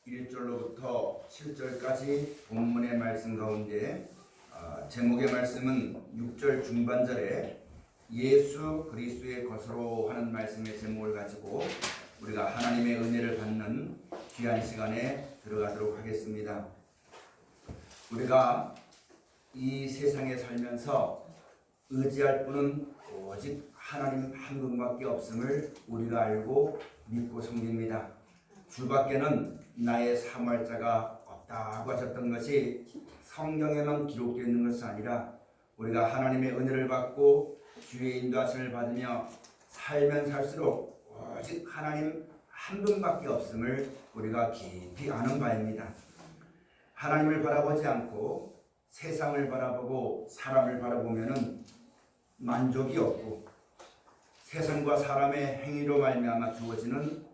1절로부터 7절까지 본문의 말씀 가운데 제목의 말씀은 6절 중반절에 예수 그리스도의 것으로 하는 말씀의 제목을 가지고 우리가 하나님의 은혜를 받는 귀한 시간에 들어가도록 하겠습니다. 우리가 이 세상에 살면서 의지할 분은 오직 하나님 한 분밖에 없음을 우리가 알고 믿고 섬깁니다. 주밖에는 나의 사모할 자가 없다고 하셨던 것이 성경에만 기록되어 있는 것이 아니라 우리가 하나님의 은혜를 받고 주의 인도하심을 받으며 살면 살수록 오직 하나님 한 분밖에 없음을 우리가 깊이 아는 바입니다. 하나님을 바라보지 않고 세상을 바라보고 사람을 바라보면은 만족이 없고 세상과 사람의 행위로 말미암아 주어지는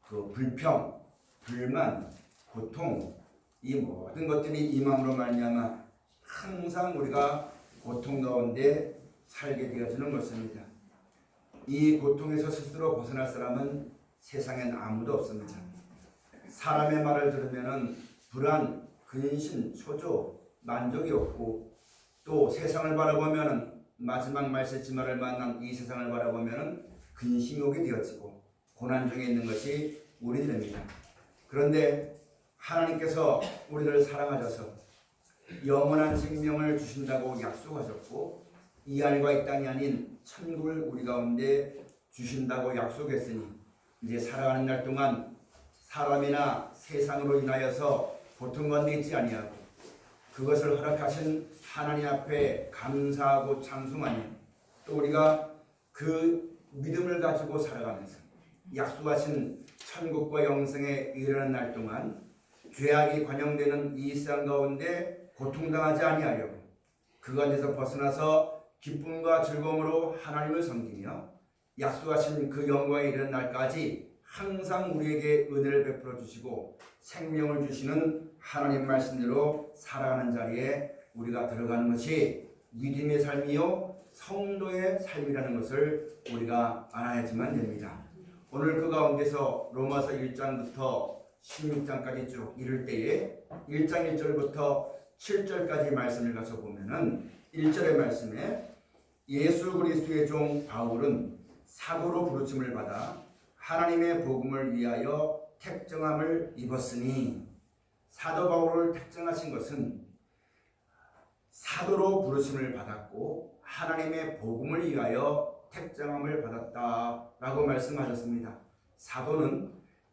그 불평, 불만, 고통, 이 모든 것들이 이 마음으로 말미암아 항상 우리가 고통 가운데 살게 되어지는 것입니다. 이 고통에서 스스로 벗어날 사람은 세상엔 아무도 없습니다. 사람의 말을 들으면은 불안, 근심, 초조, 만족이 없고 또 세상을 바라보면은 마지막 말세지마를 만난 이 세상을 바라보면은 근심이 오게 되어지고 고난 중에 있는 것이 우리들입니다. 그런데 하나님께서 우리를 사랑하셔서 영원한 생명을 주신다고 약속하셨고 이 하늘과 이 땅이 아닌 천국을 우리 가운데 주신다고 약속했으니 이제 살아가는 날 동안 사람이나 세상으로 인하여서 고통받는 있지 아니하고 그것을 허락하신 하나님 앞에 감사하고 찬송하니 또 우리가 그 믿음을 가지고 살아가면서 약속하신 천국과 영생에 이르는 날 동안 죄악이 관영되는 이 세상 가운데 고통당하지 아니하려고 그 가운데서 벗어나서 기쁨과 즐거움으로 하나님을 섬기며 약속하신 그 영광에 이르는 날까지 항상 우리에게 은혜를 베풀어 주시고 생명을 주시는 하나님 말씀대로 살아가는 자리에 우리가 들어가는 것이 믿음의 삶이요 성도의 삶이라는 것을 우리가 알아야지만 됩니다. 오늘 그 가운데서 로마서 1장부터 16장까지 쭉 이를 때에 1장 1절부터 7절까지 말씀을 가서 보면은 1절의 말씀에 예수 그리스도의 종 바울은 사도로 부르심을 받아 하나님의 복음을 위하여 택정함을 입었으니 사도 바울을 택정하신 것은 사도로 부르심을 받았고 하나님의 복음을 위하여 택정함을 받았다라고 말씀하셨습니다. 사도는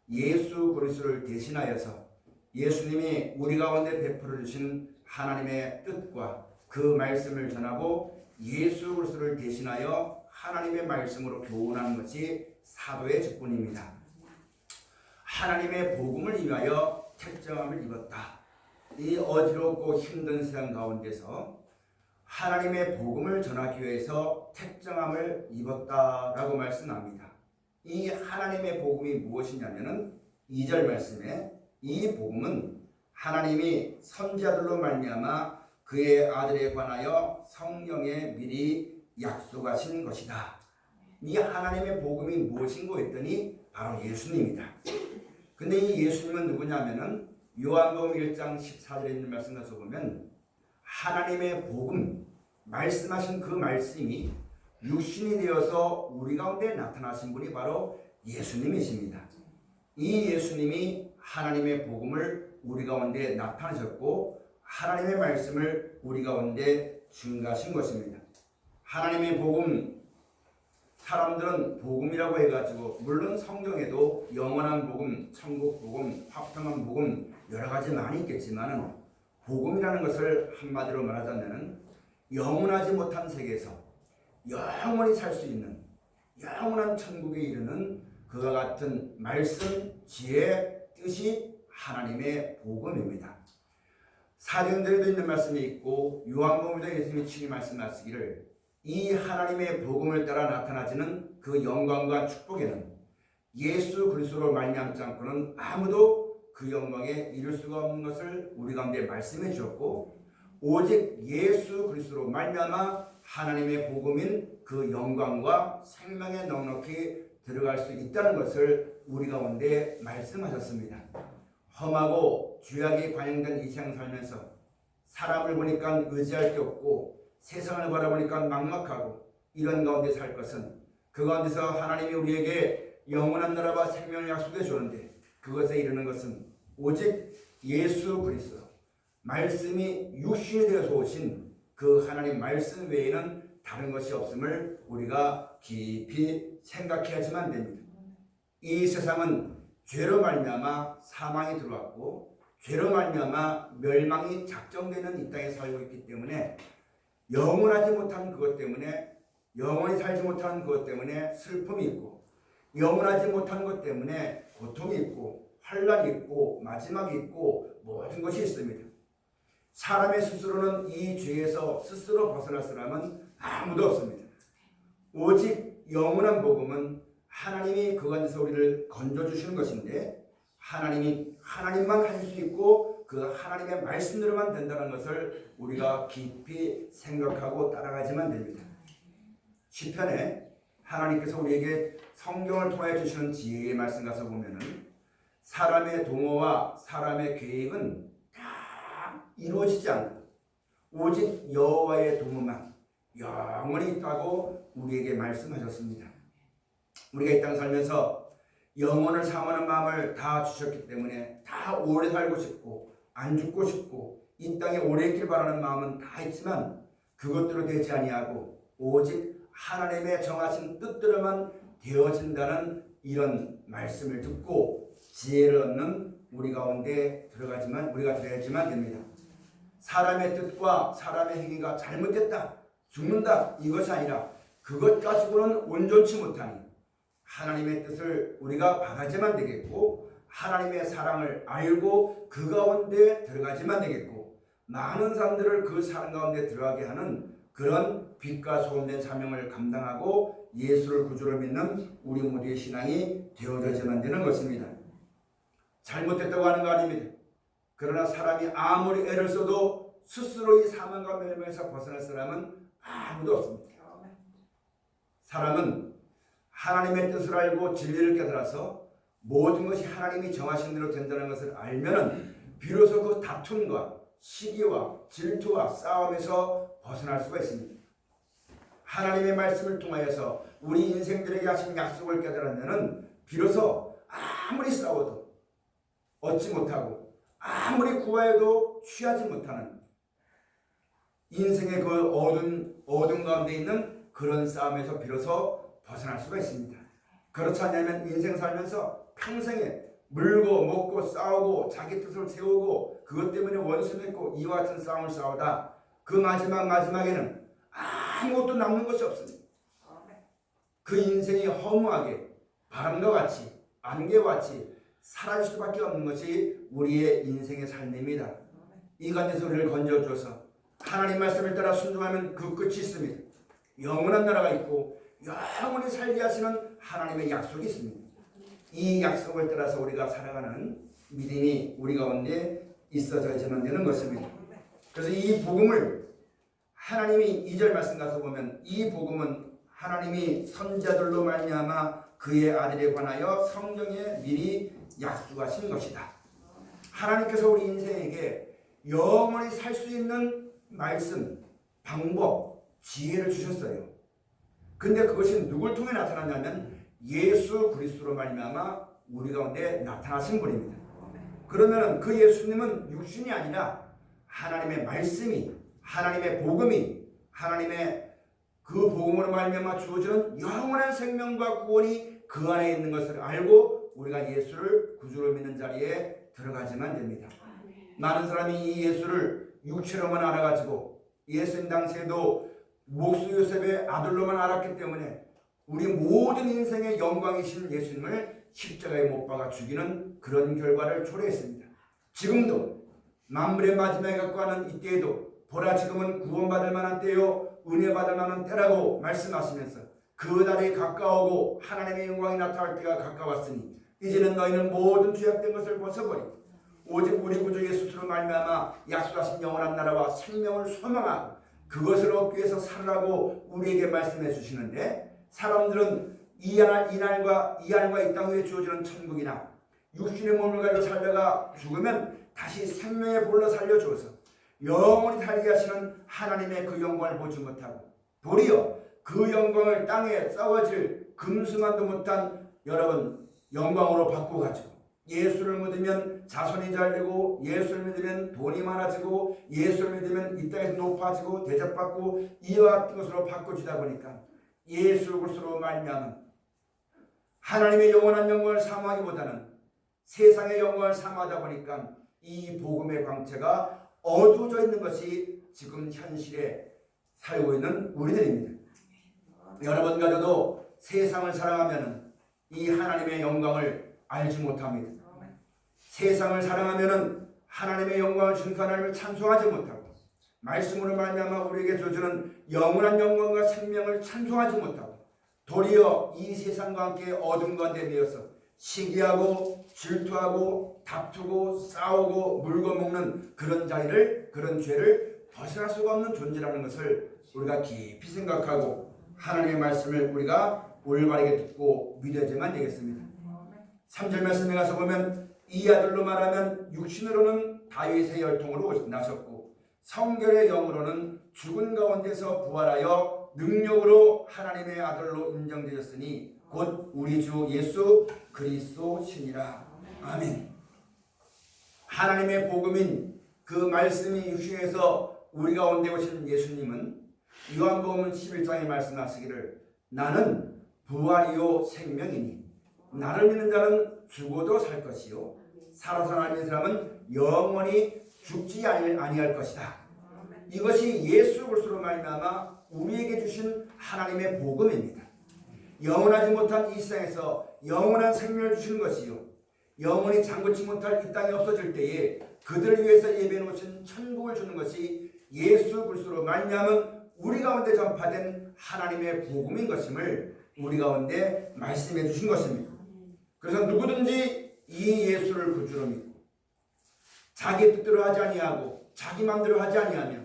예수 그리스도를 대신하여서 예수님이 우리 가운데 베풀어 주신 하나님의 뜻과 그 말씀을 전하고 예수 그리스도를 대신하여 하나님의 말씀으로 교훈하는 것이 사도의 직분입니다. 하나님의 복음을 위하여 택정함을 입었다. 이 어지럽고 힘든 세상 가운데서 하나님의 복음을 전하기 위해서 택정함을 입었다라고 말씀합니다. 이 하나님의 복음이 무엇이냐면은 2절 말씀에 이 복음은 하나님이 선지자들로 말미암아 그의 아들에 관하여 성령에 미리 약속하신 것이다. 이 하나님의 복음이 무엇인고 했더니 바로 예수님이다. 근데 이 예수님은 누구냐면은 요한복음 1장 14절에 있는 말씀 가서 보면 하나님의 복음 말씀하신 그 말씀이 육신이 되어서 우리 가운데 나타나신 분이 바로 예수님이십니다. 이 예수님이 하나님의 복음을 우리 가운데 나타내셨고 하나님의 말씀을 우리 가운데 증가하신 것입니다. 하나님의 복음, 사람들은 복음이라고 해가지고 물론 성경에도 영원한 복음, 천국 복음, 화평한 복음 여러 가지 많이 있겠지만 복음이라는 것을 한마디로 말하자면 영원하지 못한 세계에서 영원히 살 수 있는 영원한 천국에 이르는 그와 같은 말씀, 지혜, 뜻이 하나님의 복음입니다. 사도행전에도 있는 말씀이 있고 요한복음에도 예수님이 친히 말씀하시기를 이 하나님의 복음을 따라 나타나지는 그 영광과 축복에는 예수 그리스도로 말미암지 않고는 아무도 그 영광에 이를 수가 없는 것을 우리 가운데 말씀해 주었고 오직 예수 그리스도로 말미암아 하나님의 복음인 그 영광과 생명에 넉넉히 들어갈 수 있다는 것을 우리 가운데 말씀하셨습니다. 험하고 죄악이 관영된 이 세상 살면서 사람을 보니까 의지할 게 없고 세상을 바라보니까 막막하고 이런 가운데 살 것은 그 가운데서 하나님이 우리에게 영원한 나라와 생명을 약속해 주는데 그것에 이르는 것은 오직 예수 그리스도 말씀이 육신이 되어서 오신 그 하나님 말씀 외에는 다른 것이 없음을 우리가 깊이 생각해야지만 됩니다. 이 세상은 죄로 말미암아 사망이 들어왔고 죄로 말미암아 멸망이 작정되는 이 땅에 살고 있기 때문에 영원하지 못한 그것 때문에 영원히 살지 못한 그것 때문에 슬픔이 있고 영원하지 못한 것 때문에 고통이 있고 환란이 있고 마지막이 있고 모든 것이 있습니다. 사람의 스스로는 이 죄에서 스스로 벗어날 사람은 아무도 없습니다. 오직 영원한 복음은 하나님이 그 안에서 우리를 건져주시는 것인데 하나님만 하실 수 있고 그 하나님의 말씀대로만 된다는 것을 우리가 깊이 생각하고 따라가야만 됩니다. 시편에 하나님께서 우리에게 성경을 통해 주시는 지혜의 말씀 가서 보면은 사람의 동호와 사람의 계획은 다 이루어지지 않고 오직 여호와의 도모만 영원히 있다고 우리에게 말씀하셨습니다. 우리가 이 땅 살면서 영혼을 사모하는 마음을 다 주셨기 때문에 다 오래 살고 싶고 안 죽고 싶고 이 땅에 오래 있길 바라는 마음은 다 있지만 그것대로 되지 아니하고 오직 하나님의 정하신 뜻대로만 되어진다는 이런 말씀을 듣고 지혜를 얻는 우리 가운데 우리가 들어야지만 됩니다. 사람의 뜻과 사람의 행위가 잘못됐다, 죽는다 이것이 아니라 그것 가지고는 온전치 못하니 하나님의 뜻을 우리가 받아야만 되겠고 하나님의 사랑을 알고 그 가운데 들어가지만 되겠고 많은 사람들을 그 사랑 가운데 들어가게 하는 그런 빛과 소금된 사명을 감당하고 예수를 구주로 믿는 우리 모두의 신앙이 되어져야만 되는 것입니다. 잘못됐다고 하는 거 아닙니다. 그러나 사람이 아무리 애를 써도 스스로 이 사망과 멸망에서 벗어날 사람은 아무도 없습니다. 사람은 하나님의 뜻을 알고 진리를 깨달아서 모든 것이 하나님이 정하신 대로 된다는 것을 알면은 비로소 그 다툼과 시기와 질투와 싸움에서 벗어날 수가 있습니다. 하나님의 말씀을 통하여서 우리 인생들에게 하신 약속을 깨달으면은 비로소 아무리 싸워도 얻지 못하고 아무리 구하여도 취하지 못하는 인생의 그 어둠 가운데 있는 그런 싸움에서 비로소 벗어날 수가 있습니다. 그렇지 않냐면 인생 살면서 평생에 물고 먹고 싸우고 자기 뜻을 세우고 그것 때문에 원수 맺고 이와 같은 싸움을 싸우다 그 마지막에는 아무것도 남는 것이 없습니다. 그 인생이 허무하게 바람과 같이 안개와 같이 사라질 수밖에 없는 것이 우리의 인생의 삶입니다. 이 가운데서 우리를 건져줘서 하나님 말씀을 따라 순종하면 그 끝이 있습니다. 영원한 나라가 있고 영원히 살게 하시는 하나님의 약속이 있습니다. 이 약속을 따라서 우리가 살아가는 믿음이 우리 가운데 있어져야만 되는 것입니다. 그래서 이 복음을 하나님이 2절 말씀 가서 보면 이 복음은 하나님이 선자들로 말미암아 그의 아들에 관하여 성경에 미리 약속하신 것이다. 하나님께서 우리 인생에게 영원히 살 수 있는 말씀, 방법, 지혜를 주셨어요. 근데 그것이 누굴 통해 나타났냐면 예수 그리스도로 말미암아 우리 가운데 나타나신 분입니다. 그러면 그 예수님은 육신이 아니라 하나님의 말씀이 하나님의 복음이 하나님의 그 복음으로 말미암아 주어지는 영원한 생명과 구원이 그 안에 있는 것을 알고 우리가 예수를 구주로 믿는 자리에 들어가지만 됩니다. 많은 사람이 이 예수를 육체로만 알아가지고 예수님 당시에도 목수 요셉의 아들로만 알았기 때문에 우리 모든 인생의 영광이신 예수님을 십자가에 못 박아 죽이는 그런 결과를 초래했습니다. 지금도 만물의 마지막에 갖고 가는 이때에도 보라 지금은 구원받을 만한 때요 은혜 받을 만한 때라고 말씀하시면서 그 날이 가까우고 하나님의 영광이 나타날 때가 가까웠으니 이제는 너희는 모든 죄악된 것을 벗어버리고 오직 우리 구주 예수로 말미암아 약속하신 영원한 나라와 생명을 소망하고 그것을 얻기 위해서 살라고 우리에게 말씀해 주시는데 사람들은 이 날과 이 땅 위에 주어지는 천국이나 육신의 몸을 가지고 살다가 죽으면 다시 생명의 볼로 살려주어서 영원히 살게 하시는 하나님의 그 영광을 보지 못하고 도리어 그 영광을 땅에 썩어질 금수만도 못한 여러분 영광으로 바꾸어가지고 예수를 믿으면 자손이 잘되고 예수를 믿으면 돈이 많아지고 예수를 믿으면 이 땅에서 높아지고 대접받고 이와 같은 것으로 바꿔주다 보니까 예수 그리스도로 말미암아 하나님의 영원한 영광을 사모하기보다는 세상의 영광을 사모하다 보니까 이 복음의 광채가 어두워져 있는 것이 지금 현실에 살고 있는 우리들입니다. 여러분과저도 세상을 사랑하면 이 하나님의 영광을 알지 못합니다. 세상을 사랑하면 하나님의 영광을 주신 그 하나님을 찬송하지 못하고 말씀으로 말미암아 우리에게 주어지는 영원한 영광과 생명을 찬송하지 못하고 도리어 이 세상과 함께 어둠 가운데 매여서 시기하고 질투하고 다투고 싸우고 물고먹는 그런 자리를 그런 죄를 벗어날 수가 없는 존재라는 것을 우리가 깊이 생각하고 하나님의 말씀을 우리가 올바르게 듣고 믿어야지만 되겠습니다. 3절 말씀에 가서 보면 이 아들로 말하면 육신으로는 다윗의 혈통으로 나셨고 성결의 영으로는 죽은 가운데서 부활하여 능력으로 하나님의 아들로 인정되셨으니 곧 우리 주 예수 그리스도시니라. 아멘. 하나님의 복음인 그 말씀이 육신에서 우리 가운데 오신 예수님은 요한복음 11장에 말씀하시기를 나는 부활이요 생명이니 나를 믿는 자는 죽어도 살 것이요 살아서 나를 믿는 사람은 영원히 죽지 아니할 것이다. 이것이 예수 그리스도로 말미암아 우리에게 주신 하나님의 복음입니다. 영원하지 못한 이 세상에서 영원한 생명을 주시는 것이요 영원히 장구치 못할 이 땅이 없어질 때에 그들을 위해서 예배해 놓으신 천국을 주는 것이 예수 그리스도로 말미암은 우리 가운데 전파된 하나님의 복음인 것임을 우리 가운데 말씀해 주신 것입니다. 그래서 누구든지 이 예수를 구주로 믿고 자기 뜻대로 하지 아니하고 자기 마음대로 하지 아니하며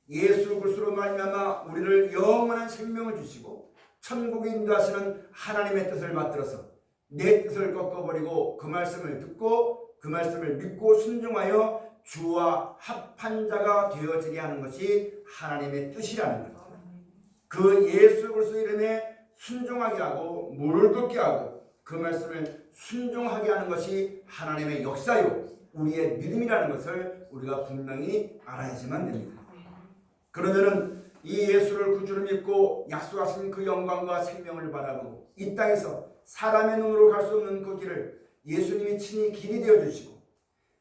예수 그리스도로 말미암아 우리를 영원한 생명을 주시고 천국에 인도하시는 하나님의 뜻을 받들어서 내 뜻을 꺾어버리고 그 말씀을 듣고 그 말씀을 믿고 순종하여 주와 합한 자가 되어지게 하는 것이 하나님의 뜻이라는 것. 그 예수 그리스도 이름에 순종하게 하고 무릎 꿇게 하고 그 말씀을 순종하게 하는 것이 하나님의 역사요 우리의 믿음이라는 것을 우리가 분명히 알아야지만 됩니다. 그러면은 이 예수를 구주로 믿고 약속하신 그 영광과 생명을 바라보고 이 땅에서 사람의 눈으로 갈 수 없는 그 길을 예수님이 친히 길이 되어주시고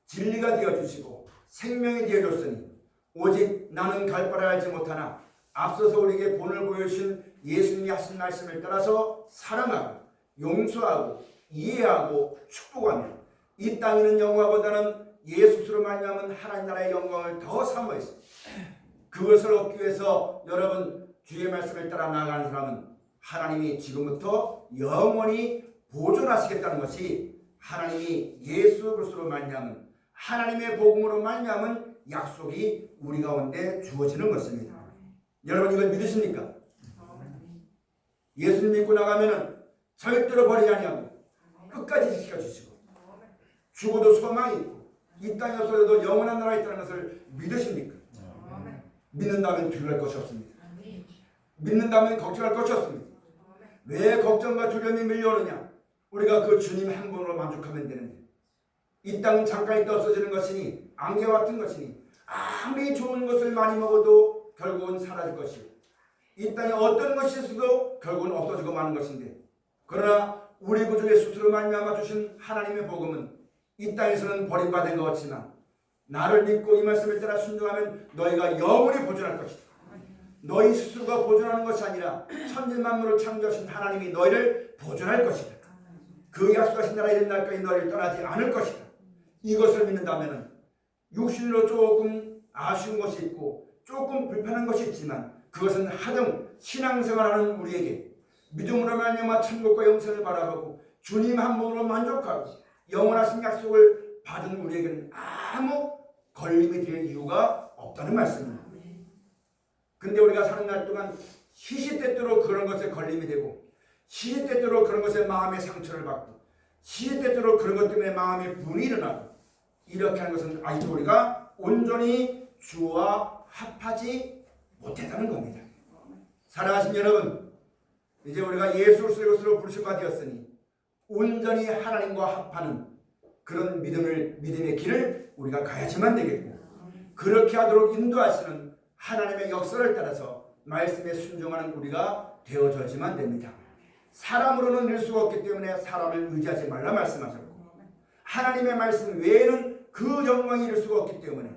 진리가 되어주시고 생명이 되어줬으니 오직 나는 갈 바를 알지 못하나 앞서서 우리에게 본을 보여주신 예수님이 하신 말씀을 따라서 사랑하고 용서하고 이해하고 축복하며 이 땅에 있는 영광보다는 예수로 말미암은 하나님 나라의 영광을 더 사모해서 그것을 얻기 위해서 여러분 주의 말씀을 따라 나아가는 사람은 하나님이 지금부터 영원히 보존하시겠다는 것이 하나님이 예수 그리스도로 말미암은 하나님의 복음으로 말미암은 약속이 우리 가운데 주어지는 것입니다. 여러분 이걸 믿으십니까? 예수님 믿고 나가면은 절대로 버리지 아니하고 끝까지 지켜주시고 죽어도 소망이 있고 이 땅에 없어도 영원한 나라에 있다는 것을 믿으십니까? 믿는다면 두려울 것이 없습니다. 믿는다면 걱정할 것이 없습니다. 왜 걱정과 두려움이 밀려오느냐? 우리가 그 주님 한 분으로 만족하면 되는데 이 땅은 잠깐 있다 없어지는 것이니 안개와 같은 것이니 아무리 좋은 것을 많이 먹어도 결국은 사라질 것이고 이 땅에 어떤 것이 있어도 결국은 없어지고 마는 것인데 그러나 우리 구주 예수로 말미암아 주신 하나님의 복음은 이 땅에서는 버림받은 것 같지만 나를 믿고 이 말씀을 따라 순종하면 너희가 영원히 보존할 것이다. 너희 스스로가 보존하는 것이 아니라 천지만물을 창조하신 하나님이 너희를 보존할 것이다. 그 약속하신 나라 이른 날까지 너희를 떠나지 않을 것이다. 이것을 믿는다면 육신으로 조금 아쉬운 것이 있고 조금 불편한 것이 있지만 그것은 하등 신앙생활하는 우리에게 믿음으로 말미암아 천국과 영생을 바라보고 주님 한 분으로 만족하고 영원하신 약속을 받은 우리에게는 아무 걸림이 될 이유가 없다는 말씀입니다. 근데 우리가 사는 날 동안 시시때때로 그런 것에 걸림이 되고 시시때때로 그런 것에 마음의 상처를 받고 시대때때로 그런 것 때문에 마음의 분이 일어나고 이렇게 하는 것은 아직도 우리가 온전히 주와 합하지 못했다는 겁니다. 사랑하신 여러분, 이제 우리가 예수를 것으로 부르신 바 되었으니 온전히 하나님과 합하는 그런 믿음의 길을 우리가 가야지만 되겠고, 그렇게 하도록 인도하시는 하나님의 역사를 따라서 말씀에 순종하는 우리가 되어져야지만 됩니다. 사람으로는 늘 수가 없기 때문에 사람을 의지하지 말라 말씀하셨고, 하나님의 말씀 외에는 그 영광이 이룰 수가 없기 때문에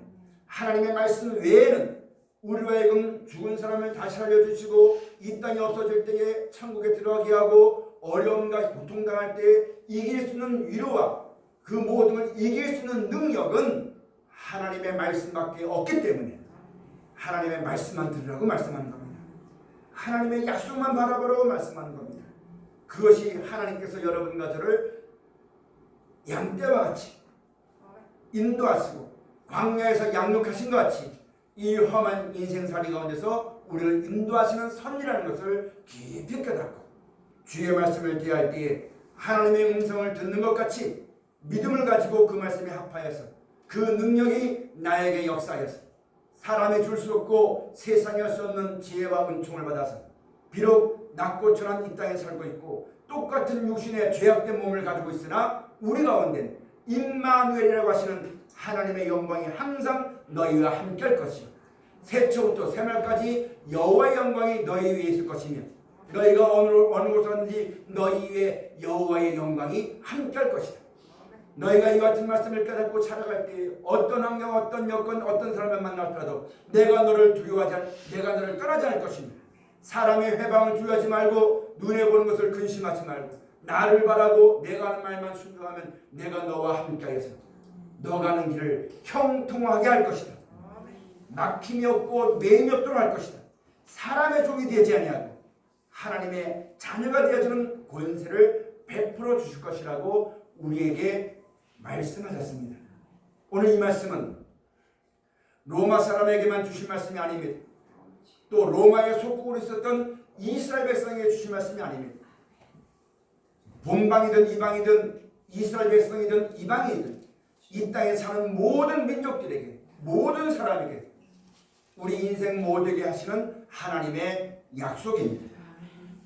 하나님의 말씀 외에는 우리로 하여금 죽은 사람을 다시 살려주시고 이 땅이 없어질 때에 천국에 들어가게 하고 어려움과 고통당할 때에 이길 수 있는 위로와 그 모든 걸 이길 수 있는 능력은 하나님의 말씀밖에 없기 때문에 하나님의 말씀만 들으라고 말씀하는 겁니다. 하나님의 약속만 바라보라고 말씀하는 겁니다. 그것이 하나님께서 여러분과 저를 양떼와 같이 인도하시고 광야에서 양육하신 것 같이 이 험한 인생살이 가운데서 우리를 인도하시는 선이라는 것을 깊이 깨닫고 주의 말씀을 대할 때에 하나님의 음성을 듣는 것 같이 믿음을 가지고 그 말씀에 합하여서 그 능력이 나에게 역사하여서 사람이 줄 수 없고 세상에 할 수 없는 지혜와 은총을 받아서 비록 낮고 천한 이 땅에 살고 있고 똑같은 육신의 죄악된 몸을 가지고 있으나 우리 가운데 임마누엘이라고 하시는 하나님의 영광이 항상 너희와 함께 할 것이요 새초부터 새말까지 여호와의 영광이 너희 위에 있을 것이며 너희가 어느 곳에 왔는지 너희 위에 여호와의 영광이 함께 할 것이다. 너희가 이 같은 말씀을 깨닫고 살아갈 때 어떤 환경, 어떤 여건, 어떤 사람을 만날지라도 내가 너를 내가 너를 떠나지 않을 것이며 사람의 회방을 두려워하지 말고 눈에 보는 것을 근심하지 말고 나를 바라고 내가 하는 말만 순종하면 내가 너와 함께하여서 너 가는 길을 형통하게 할 것이다. 막힘이 없고 매임이 없도록 할 것이다. 사람의 종이 되지 아니하고 하나님의 자녀가 되어주는 권세를 베풀어 주실 것이라고 우리에게 말씀하셨습니다. 오늘 이 말씀은 로마 사람에게만 주신 말씀이 아닙니다. 또 로마의 속국으로 있었던 이스라엘 백성에게 주신 말씀이 아닙니다. 본방이든 이방이든 이스라엘 백성이든 이방이든 이 땅에 사는 모든 민족들에게 모든 사람에게 우리 인생 모두에게 하시는 하나님의 약속입니다.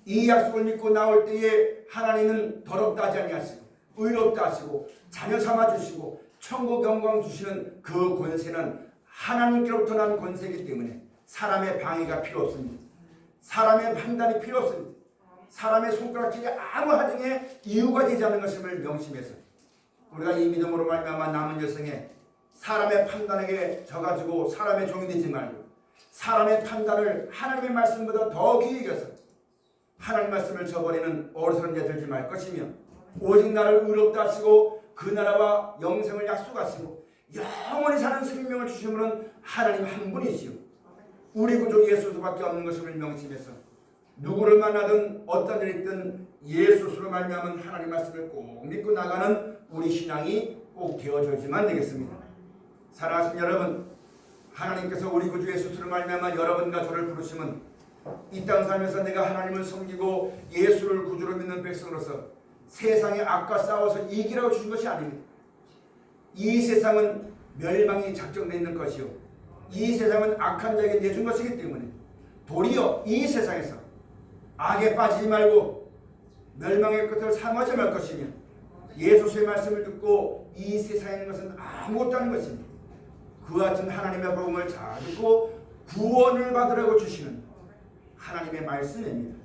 이 약속을 믿고 나올 때에 하나님은 더럽다 하지 아니하시고 의롭다 하시고 자녀 삼아 주시고 천국 영광 주시는 그 권세는 하나님께로부터 난 권세이기 때문에 사람의 방해가 필요 없습니다. 사람의 판단이 필요 없습니다. 사람의 손가락질이 아무 하등의 이유가 되지 않는 것임을 명심해서 우리가 이 믿음으로 말미암아 남은 여생에 사람의 판단에게 져가지고 사람의 종이 되지 말고 사람의 판단을 하나님의 말씀보다 더 귀히 여겨서 하나님 말씀을 저버리는 어리석은 자 들지 말 것이며 오직 나를 의롭다 하시고 그 나라와 영생을 약속하시고 영원히 사는 생명을 주시는 하나님 한 분이시오. 우리 구주 예수밖에 없는 것임을 명심해서 누구를 만나든 어떤 일이 있든 예수로 말미암은 하나님 말씀을 꼭 믿고 나가는 우리 신앙이 꼭 되어져야지만 되겠습니다. 사랑하신 여러분, 하나님께서 우리 구주 예수로 말미암아 여러분과 저를 부르시면 이 땅 살면서 내가 하나님을 섬기고 예수를 구주로 믿는 백성으로서 세상의 악과 싸워서 이기라고 주신 것이 아닙니다. 이 세상은 멸망이 작정되어 있는 것이요 이 세상은 악한 자에게 내준 것이기 때문에 도리어 이 세상에서 악에 빠지지 말고 멸망의 끝을 삼하지 말 것이며 예수의 말씀을 듣고 이 세상에 있는 것은 아무것도 아닌 것입니다. 그와 같은 하나님의 복음을 잘 듣고 구원을 받으라고 주시는 하나님의 말씀입니다.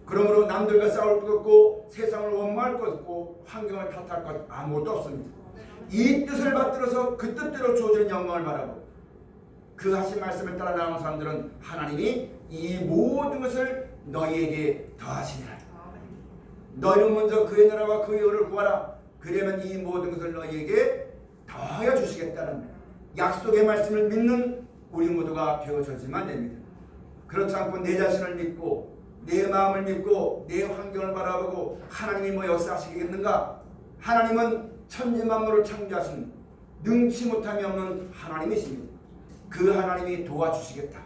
그러므로 남들과 싸울 것 없고 세상을 원망할 것 없고 환경을 탓할 것 아무것도 없습니다. 이 뜻을 받들어서 그 뜻대로 주어지는 영광을 바라고 그 하신 말씀을 따라 나가는 사람들은 하나님이 이 모든 것을 너희에게 더하시리라. 너희는 먼저 그의 나라와 그의 의를 구하라. 그러면 이 모든 것을 너희에게 더하여 주시겠다는 약속의 말씀을 믿는 우리 모두가 되어져야지만 됩니다. 그렇지 않고 내 자신을 믿고 내 마음을 믿고 내 환경을 바라보고 하나님이 뭐 역사하시겠는가? 하나님은 천지만물을 창조하신 능치 못함이 없는 하나님이십니다. 그 하나님이 도와주시겠다.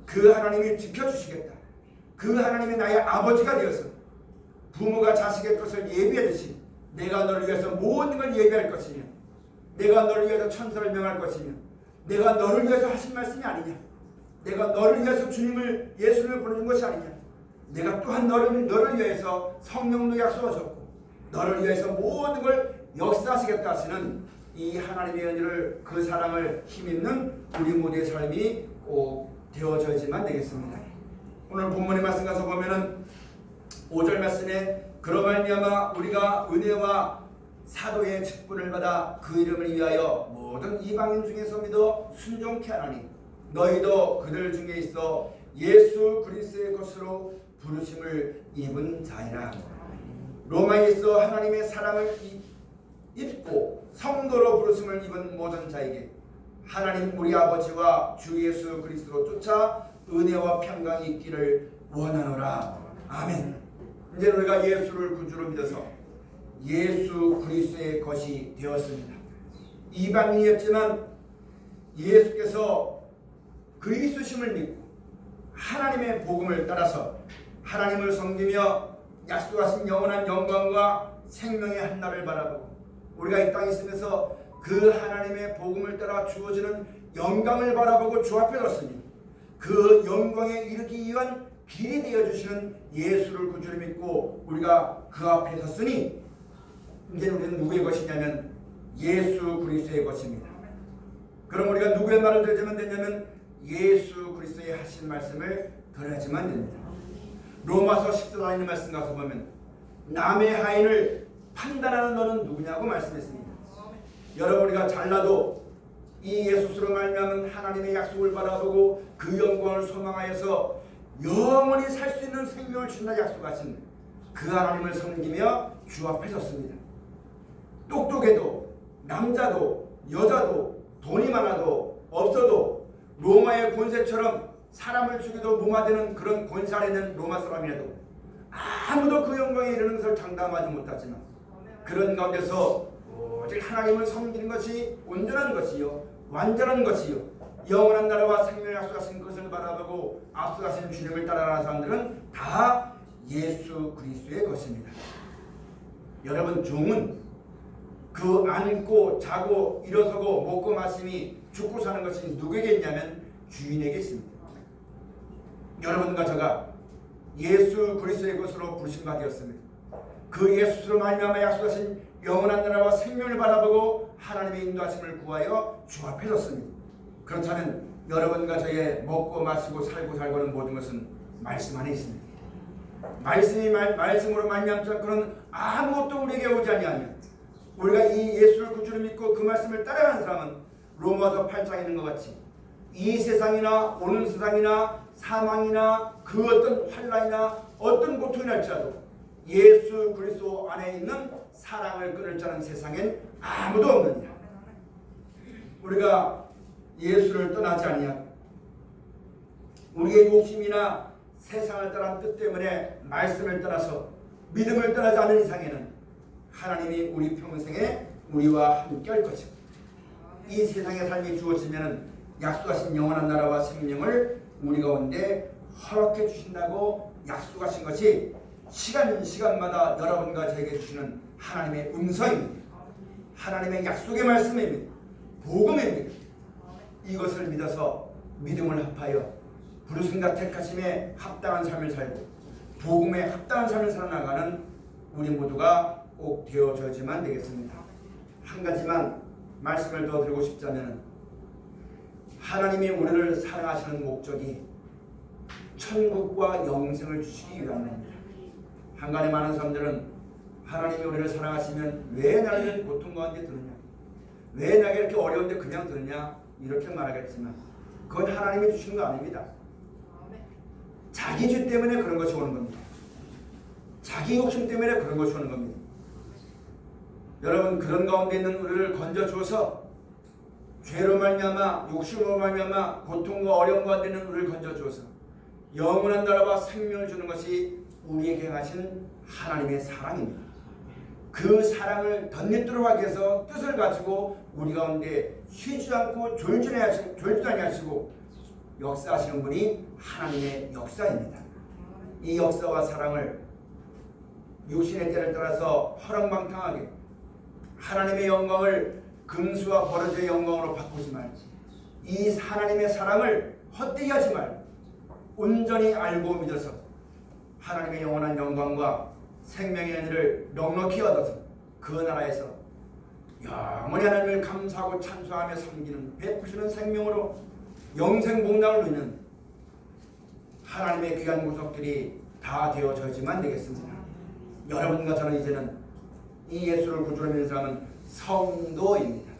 그 하나님이 지켜주시겠다. 그 하나님이 나의 아버지가 되어서 부모가 자식의 것을 예비하듯이 내가 너를 위해서 모든 걸 예비할 것이며 내가 너를 위해서 천사를 명할 것이며 내가 너를 위해서 하신 말씀이 아니냐. 내가 너를 위해서 주님을 예수를 보내준 것이 아니냐. 내가 또한 너를 위해서 성령도 약속하셨고 너를 위해서 모든 걸 역사하시겠다 하시는 이 하나님의 은혜를 그 사랑을 힘입는 우리 모두의 삶이 꼭 되어져야지만 되겠습니다. 오늘 본문의 말씀 가서 보면은 5절 말씀에 그러 말미암아 우리가 은혜와 사도의 직분을 받아 그 이름을 위하여 모든 이방인 중에서 믿어 순종케 하나니 너희도 그들 중에 있어 예수 그리스도의 것으로 부르심을 입은 자이라. 로마에 있어 하나님의 사랑을 입고 성도로 부르심을 입은 모든 자에게 하나님 우리 아버지와 주 예수 그리스도로 쫓아 은혜와 평강이 있기를 원하노라. 아멘. 이제 우리가 예수를 구주로 믿어서 예수 그리스도의 것이 되었습니다. 이방인이었지만 예수께서 그리스도심을 믿고 하나님의 복음을 따라서 하나님을 섬기며 약속하신 영원한 영광과 생명의 한날을 바라보고 우리가 이 땅에 있으면서 그 하나님의 복음을 따라 주어지는 영광을 바라보고 주 앞에 섰으니 그 영광에 이르기 위한 길이 되어주시는 예수를 구주로 믿고 우리가 그 앞에 섰으니 이제 우리는 누구의 것이냐면 예수 그리스도의 것입니다. 그럼 우리가 누구의 말을 들으면 되냐면 예수 그리스도의 하신 말씀을 들어야지만 됩니다. 로마서 10장 있는 말씀 가서 보면 남의 하인을 판단하는 너는 누구냐고 말씀했습니다. 여러분 우리가 잘나도 이 예수로 말미암은 하나님의 약속을 바라보고 그 영광을 소망하여서 영원히 살 수 있는 생명을 주신다 약속하신 그 하나님을 섬기며 주 앞에 섰습니다. 똑똑해도 남자도 여자도 돈이 많아도 없어도 로마의 권세처럼 사람을 죽여도 무마되는 그런 권세 아래 있는 로마 사람이라도 아무도 그 영광에 이르는 것을 장담하지 못하지만 그런 가운데서 오직 하나님을 섬기는 것이 온전한 것이요 완전한 것이요 영원한 나라와 생명을 약속하신 것을 바라보고 앞서가신 주님을 따라가는 사람들은 다 예수 그리스도의 것입니다. 여러분 종은 그 앉고 자고 일어서고 먹고 마심이 죽고 사는 것이 누구에게 있냐면 주인에게 있습니다. 여러분과 저가 예수 그리스도의 것으로 부르심받 되었습니다. 그 예수로 말미암아 약속하신 영원한 나라와 생명을 바라보고 하나님의 인도하심을 구하여 주 앞에 섰습니다. 그렇다면 여러분과 저의 먹고 마시고 살고 살고는 모든 것은 말씀 안에 있습니다. 말씀으로 말미암지 않고는 아무것도 우리에게 오지 아니하며 우리가 이 예수를 구주로 믿고 그 말씀을 따라가는 사람은 로마서 8장에 있는 것 같이 이 세상이나 오는 세상이나 사망이나 그 어떤 환난이나 어떤 고통이 날지라도 예수 그리스도 안에 있는 사랑을 끊을 자는 세상엔 아무도 없느니라. 우리가 예수를 떠나지 아니하고 우리의 욕심이나 세상을 따른 뜻 때문에 말씀을 떠나서 믿음을 떠나지 않는 이상에는 하나님이 우리 평생에 우리와 함께 할 것이고 이 세상의 삶이 주어지면 약속하신 영원한 나라와 생명을 우리 가운데 허락해 주신다고 약속하신 것이 시간마다 여러분과 저에게 주시는 하나님의 음성입니다. 하나님의 약속의 말씀입니다. 복음입니다. 이것을 믿어서 믿음을 합하여 부르심과 택하심에 합당한 삶을 살고 복음에 합당한 삶을 살아나가는 우리 모두가 꼭 되어져야지만 되겠습니다. 한 가지만 말씀을 더 드리고 싶자면 하나님이 우리를 사랑하시는 목적이 천국과 영생을 주시기 위함입니다. 한간에 많은 사람들은 하나님이 우리를 사랑하시면 왜 나를 고통 가운데 두느냐, 왜 나에게 이렇게 어려운데 그냥 두느냐 이렇게 말하겠지만 그건 하나님이 주시는 거 아닙니다. 자기 죄 때문에 그런 것이 오는 겁니다. 자기 욕심 때문에 그런 것이 오는 겁니다. 여러분 그런 가운데 있는 우리를 건져주어서 죄로 말미암아 욕심으로 말미암아 고통과 어려움 가운데 있는 우리를 건져주어서 영원한 나라와 생명을 주는 것이 우리에게 행하신 하나님의 사랑입니다. 그 사랑을 덧입도록 하기 위해서 뜻을 가지고 우리 가운데 쉬지 않고 졸지도 아니하시고 역사하시는 분이 하나님의 역사입니다. 이 역사와 사랑을 육신의 때를 따라서 허랑방탕하게 하나님의 영광을 금수와 버러지의 영광으로 바꾸지 말지, 이 하나님의 사랑을 헛되이 하지 말고 온전히 알고 믿어서 하나님의 영원한 영광과 생명의 은혜를 넉넉히 얻어서 그 나라에서 영원히 하나님을 감사하고 찬송하며 섬기는 베푸시는 생명으로 영생복락을 누리는 하나님의 귀한 모습들이 다 되어져야지만 되겠습니다. 여러분과 저는 이제는 이 예수를 구주로 믿는 사람은 성도입니다.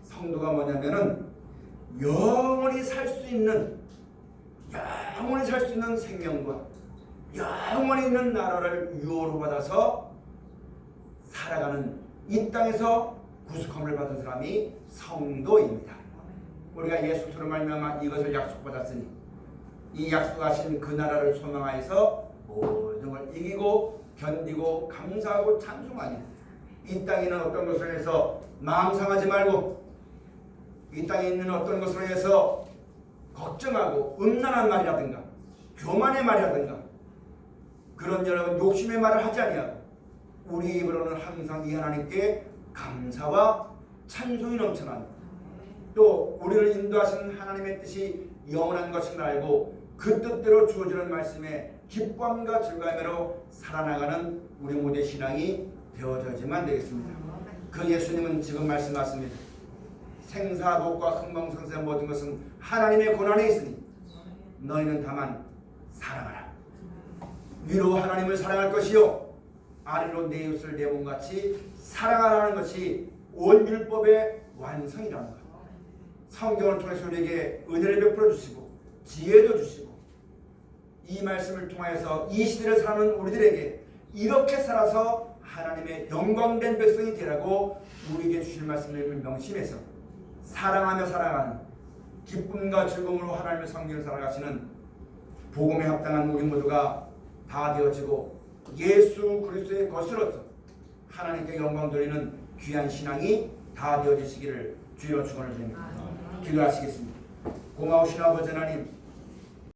성도가 뭐냐면은 영원히 살 수 있는 생명과 영원히 있는 나라를 유호로 받아서 살아가는 이 땅에서 구속함을 받은 사람이 성도입니다. 우리가 예수 그리스도로 말미암아 이것을 약속받았으니 이 약속하신 그 나라를 소망하여서 모든 걸 이기고 견디고 감사하고 찬송하니 이 땅에 있는 어떤 것을 해서 마음 상하지 말고 이 땅에 있는 어떤 것을 해서 걱정하고 음란한 말이라든가 교만의 말이라든가 그런 여러분 욕심의 말을 하지 아니하고 우리 입으로는 항상 이 하나님께 감사와 찬송이 넘쳐나는, 또 우리를 인도하시는 하나님의 뜻이 영원한 것을 알고 그 뜻대로 주어지는 말씀에 기쁨과 즐거움으로 살아나가는 우리 모두의 신앙이 되어져야지만 되겠습니다. 그 예수님은 지금 말씀하십니다. 생사복과 흥망성쇠 모든 것은 하나님의 권한에 있으니 너희는 다만 사랑하라. 위로 하나님을 사랑할 것이요 아래로 내 이웃을 내 몸같이 사랑하라는 것이 온 율법의 완성이라는 것. 성경을 통해서 우리에게 은혜를 베풀어 주시고 지혜도 주시고 이 말씀을 통하여서 이 시대를 사는 우리들에게 이렇게 살아서 하나님의 영광된 백성이 되라고 우리에게 주실 말씀을 명심해서 사랑하며 살아가는 기쁨과 즐거움으로 하나님의 성경을 살아가시는 복음에 합당한 우리 모두가 다 되어지고 예수 그리스도의 것으로서 하나님께 영광 돌리는 귀한 신앙이 다 되어지시기를 주여 축원을 드립니다. 기도하시겠습니다. 고마우신 아버지 하나님,